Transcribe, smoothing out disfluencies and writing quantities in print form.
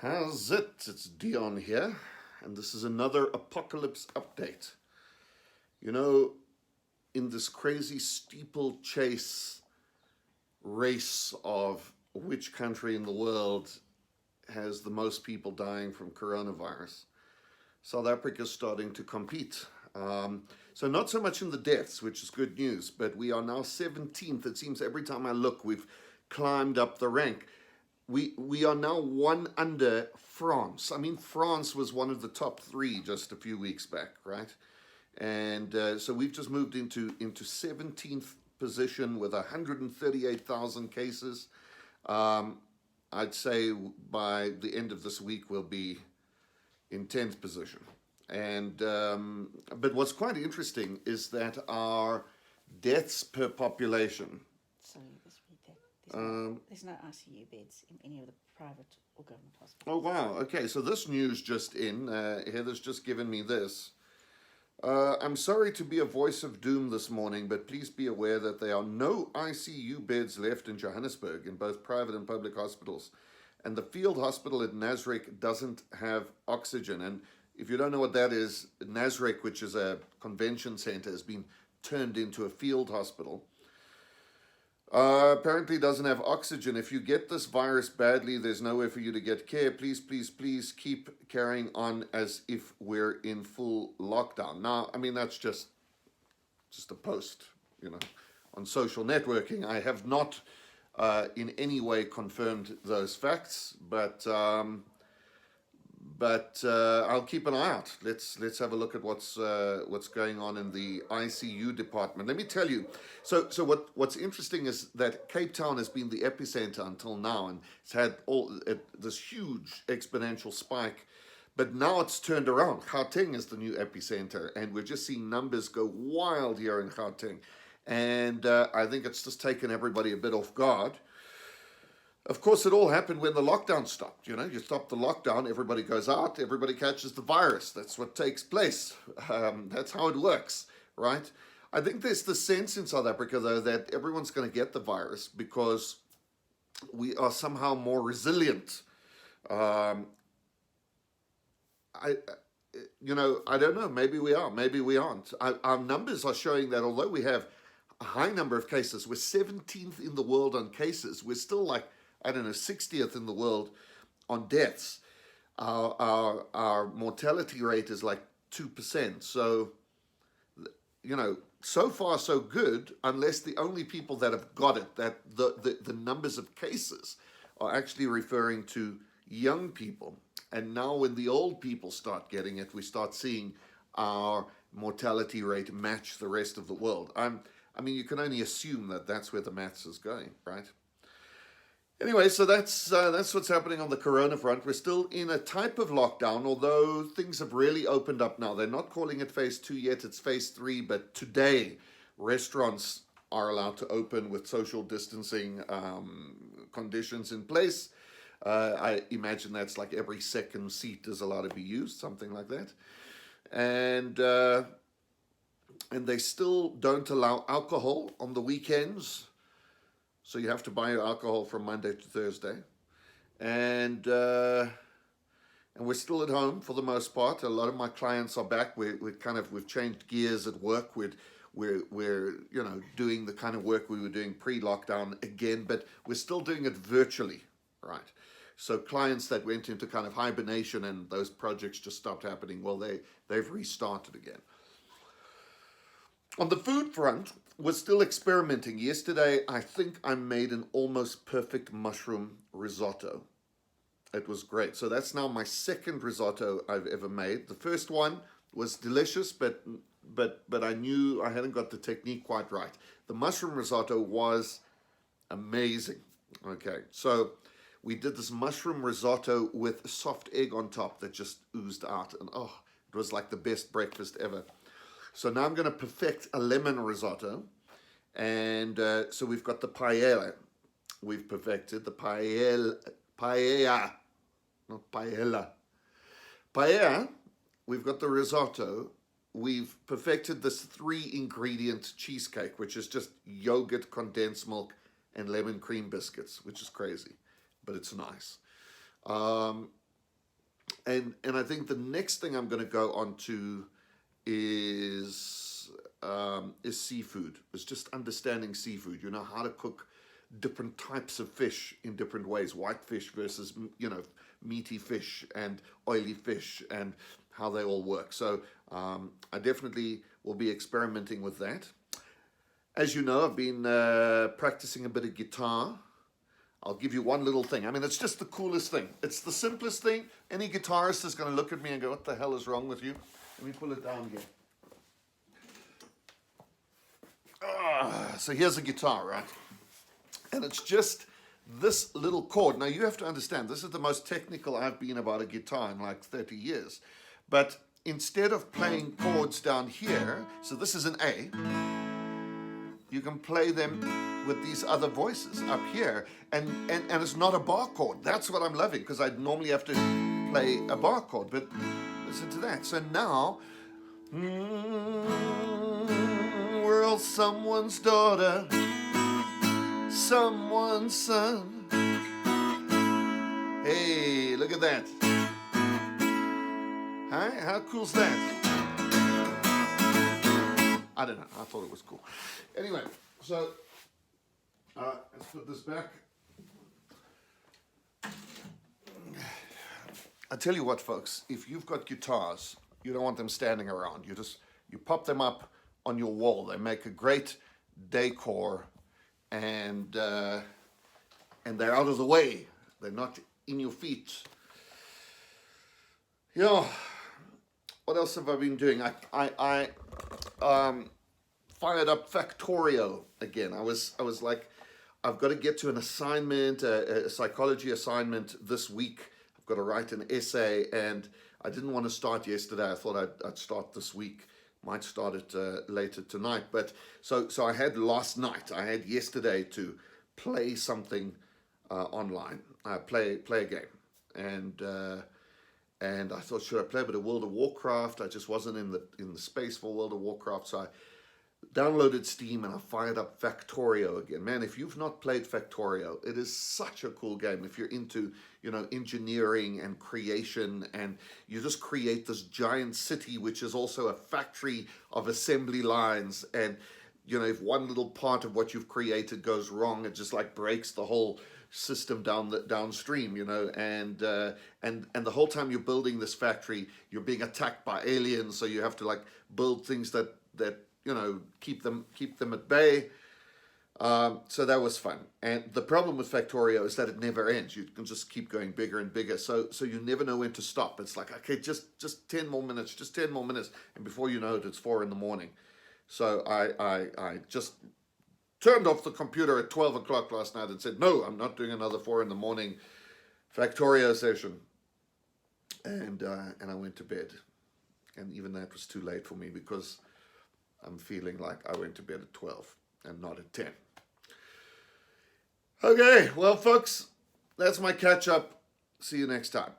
How's it? It's Dion here, and this is another Apocalypse update. You know, in this crazy steeplechase race of which country in the world has the most people dying from coronavirus, South Africa is starting to compete. So not so much in the deaths, which is good news, but we are now 17th. It seems every time I look, we've climbed up the rank. We are now one under France. I mean, France was one of the top three just a few weeks back, right? And so we've just moved into 17th position with 138,000 cases. I'd say by the end of this week we'll be in 10th position. And but what's quite interesting is that our deaths per population. Sorry, let's read that. There's no ICU beds in any of the private or government hospitals. Oh, wow. Okay, so this news just in. Heather's just given me this. I'm sorry to be a voice of doom this morning, but please be aware that there are no ICU beds left in Johannesburg in both private and public hospitals. And the field hospital at Nasrec doesn't have oxygen. And if you don't know what that is, Nasrec, which is a convention center, has been turned into a field hospital. Apparently doesn't have oxygen. If you get this virus badly, there's nowhere for you to get care. Please, please, please keep carrying on as if we're in full lockdown. Now, I mean, that's just a post, on social networking. I have not in any way confirmed those facts, but I'll keep an eye out. Let's have a look at what's going on in the ICU department. Let me tell you. So what's interesting is that Cape Town has been the epicenter until now, and it's had this huge exponential spike. But now it's turned around. Gauteng is the new epicenter, and we're just seeing numbers go wild here in Gauteng. And I think it's just taken everybody a bit off guard. Of course, it all happened when the lockdown stopped. You stop the lockdown, everybody goes out, everybody catches the virus. That's what takes place. That's how it works, right? I think there's the sense in South Africa, though, that everyone's going to get the virus because we are somehow more resilient. I don't know. Maybe we are. Maybe we aren't. Our numbers are showing that although we have a high number of cases, we're 17th in the world on cases. We're still like, 60th in the world on deaths. Our mortality rate is like 2%. So, so far so good, unless the only people that have got it, that the numbers of cases are actually referring to young people. And now when the old people start getting it, we start seeing our mortality rate match the rest of the world. You can only assume that that's where the maths is going, right? Anyway, so that's what's happening on the corona front. We're still in a type of lockdown, although things have really opened up now. They're not calling it phase 2 yet, it's phase 3, but today restaurants are allowed to open with social distancing conditions in place. I imagine that's like every second seat is allowed to be used, something like that. And they still don't allow alcohol on the weekends. So you have to buy your alcohol from Monday to Thursday. And we're still at home for the most part. A lot of my clients are back. We've changed gears at work. We're doing the kind of work we were doing pre-lockdown again, but we're still doing it virtually, right? So clients that went into kind of hibernation and those projects just stopped happening, well, they've restarted again. On the food front, we're still experimenting. Yesterday, I think I made an almost perfect mushroom risotto. It was great. So that's now my second risotto I've ever made. The first one was delicious, but I knew I hadn't got the technique quite right. The mushroom risotto was amazing. Okay, so we did this mushroom risotto with a soft egg on top that just oozed out. And it was like the best breakfast ever. So now I'm going to perfect a lemon risotto. And so we've got the paella. We've perfected the paella, not paella. Paella, we've got the risotto. We've perfected this 3-ingredient cheesecake, which is just yogurt, condensed milk, and lemon cream biscuits, which is crazy, but it's nice. I think the next thing I'm going to go on to is seafood. It's just understanding seafood. You know, how to cook different types of fish in different ways. White fish versus, you know, meaty fish and oily fish, and how they all work. So I definitely will be experimenting with that. As you know, I've been practicing a bit of guitar. I'll give you one little thing. I mean, it's just the coolest thing. It's the simplest thing. Any guitarist is going to look at me and go, what the hell is wrong with you? Let me pull it down again. So here's a guitar, right? And it's just this little chord. Now, you have to understand, this is the most technical I've been about a guitar in like 30 years. But instead of playing chords down here, so this is an A, you can play them with these other voices up here. And it's not a bar chord. That's what I'm loving, because I'd normally have to play a bar chord. But listen to that. So now, we're all someone's daughter, someone's son. Hey, look at that. Huh? How cool's that? I don't know. I thought it was cool. Anyway, so let's put this back. I tell you what, folks, if you've got guitars, you don't want them standing around. You pop them up on your wall. They make a great decor, and they're out of the way. They're not in your feet. You know, what else have I been doing? I fired up Factorial again. I was like, I've got to get to an assignment, a psychology assignment this week. I've got to write an essay, and I didn't want to start yesterday. I thought I'd start this week. Might start it later tonight. But so I had last night. I had yesterday to play something online. Play a game, and I thought, should I play a bit of World of Warcraft? I just wasn't in the space for World of Warcraft, so I downloaded Steam and I fired up Factorial again. Man, if you've not played Factorial, it is such a cool game. If you're into, you know, engineering and creation, and you just create this giant city, which is also a factory of assembly lines, and you know, if one little part of what you've created goes wrong, it just like breaks the whole system downstream, you know, and the whole time you're building this factory, you're being attacked by aliens, so you have to like build things that you know, keep them at bay. So that was fun. And the problem with Factorio is that it never ends. You can just keep going bigger and bigger. So you never know when to stop. It's like, okay, just 10 more minutes, just 10 more minutes. And before you know it, it's 4 a.m. So I just turned off the computer at 12 o'clock last night and said, no, I'm not doing another 4 a.m. Factorio session. And I went to bed. And even that was too late for me, because I'm feeling like I went to bed at 12 and not at 10. Okay, well, folks, that's my catch up. See you next time.